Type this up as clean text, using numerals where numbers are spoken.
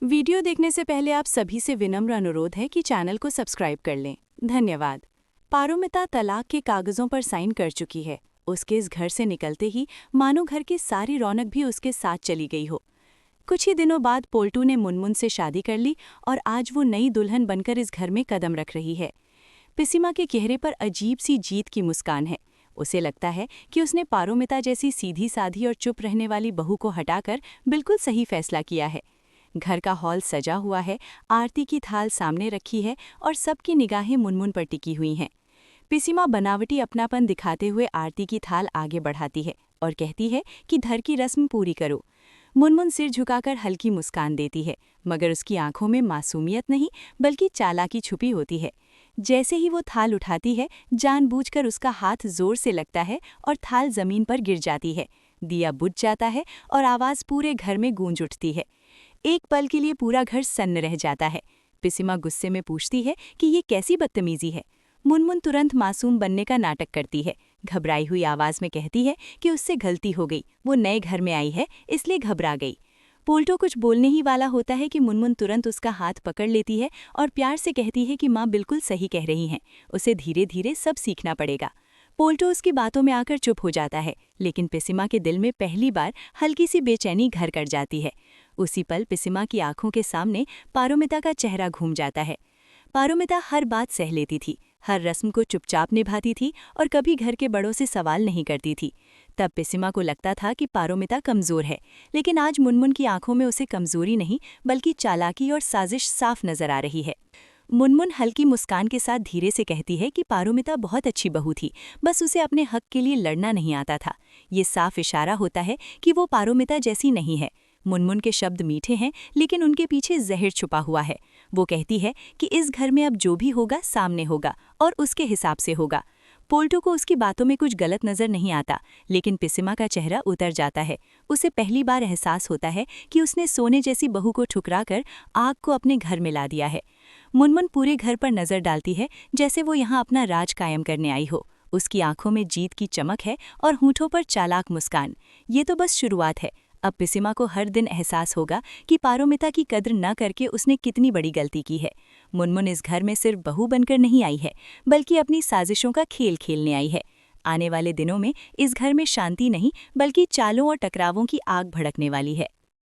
Video देखने से पहले आप सभी से विनम्र अनुरोध है कि चैनल को सब्सक्राइब कर लें। धन्यवाद। पारुमिता तलाक के कागजों पर साइन कर चुकी है। उसके इस घर से निकलते ही मानो घर की सारी रौनक भी उसके साथ चली गई हो। कुछ ही दिनों बाद पोल्टू ने मुनमुन से शादी कर ली और आज वो नई दुल्हन बनकर इस घर में कदम रख रही है। पिसीमा के चेहरे पर अजीब सी जीत की मुस्कान है। उसे लगता है कि उसने पारुमिता जैसी सीधी साधी और चुप रहने वाली बहू को हटाकर बिल्कुल सही फैसला किया है। घर का हॉल सजा हुआ है, आरती की थाल सामने रखी है और सबकी निगाहें मुनमुन पर टिकी हुई हैं। पिसीमा बनावटी अपनापन दिखाते हुए आरती की थाल आगे बढ़ाती है और कहती है कि धर की रस्म पूरी करो। मुनमुन सिर झुकाकर हल्की मुस्कान देती है, मगर उसकी आंखों में मासूमियत नहीं बल्कि चालाकी छुपी होती है। जैसे ही वो थाल उठाती है, जानबूझकर उसका हाथ जोर से लगता है और थाल जमीन पर गिर जाती है। दिया बुझ जाता है और आवाज़ पूरे घर में गूंज उठती है। एक पल के लिए पूरा घर सन्न रह जाता है। पिसीमा गुस्से में पूछती है कि ये कैसी बदतमीजी है। मुनमुन तुरंत मासूम बनने का नाटक करती है। घबराई हुई आवाज़ में कहती है कि उससे गलती हो गई, वो नए घर में आई है इसलिए घबरा गई। पोल्टो कुछ बोलने ही वाला होता है कि मुनमुन तुरंत उसका हाथ पकड़ लेती है और प्यार से कहती है कि माँ बिल्कुल सही कह रही हैं, उसे धीरे धीरे सब सीखना पड़ेगा। पोल्टो उसकी बातों में आकर चुप हो जाता है, लेकिन पिसीमा के दिल में पहली बार हल्की सी बेचैनी घर कर जाती है। उसी पल पिसीमा की आंखों के सामने पारुमिता का चेहरा घूम जाता है। पारुमिता हर बात सह लेती थी, हर रस्म को चुपचाप निभाती थी और कभी घर के बड़ों से सवाल नहीं करती थी। तब पिसीमा को लगता था कि पारुमिता कमज़ोर है, लेकिन आज मुनमुन की आंखों में उसे कमज़ोरी नहीं बल्कि चालाकी और साजिश साफ नजर आ रही है। मुनमुन हल्की मुस्कान के साथ धीरे से कहती है कि पारुमिता बहुत अच्छी बहू थी, बस उसे अपने हक के लिए लड़ना नहीं आता था। ये साफ इशारा होता है कि वो पारुमिता जैसी नहीं है। मुनमुन के शब्द मीठे हैं, लेकिन उनके पीछे जहर छुपा हुआ है। वो कहती है कि इस घर में अब जो भी होगा सामने होगा और उसके हिसाब से होगा। पोल्टो को उसकी बातों में कुछ गलत नजर नहीं आता, लेकिन पिसीमा का चेहरा उतर जाता है। उसे पहली बार एहसास होता है कि उसने सोने जैसी बहू को ठुकराकर आग को अपने घर में ला दिया है। मुनमुन पूरे घर पर नजर डालती है, जैसे वो यहाँ अपना राज कायम करने आई हो। उसकी आंखों में जीत की चमक है और होठों पर चालाक मुस्कान। ये तो बस शुरुआत है। अब पिसीमा को हर दिन एहसास होगा कि पारुमिता की कद्र न करके उसने कितनी बड़ी गलती की है। मुनमुन इस घर में सिर्फ बहू बनकर नहीं आई है, बल्कि अपनी साजिशों का खेल खेलने आई है। आने वाले दिनों में इस घर में शांति नहीं बल्कि चालों और टकरावों की आग भड़कने वाली है।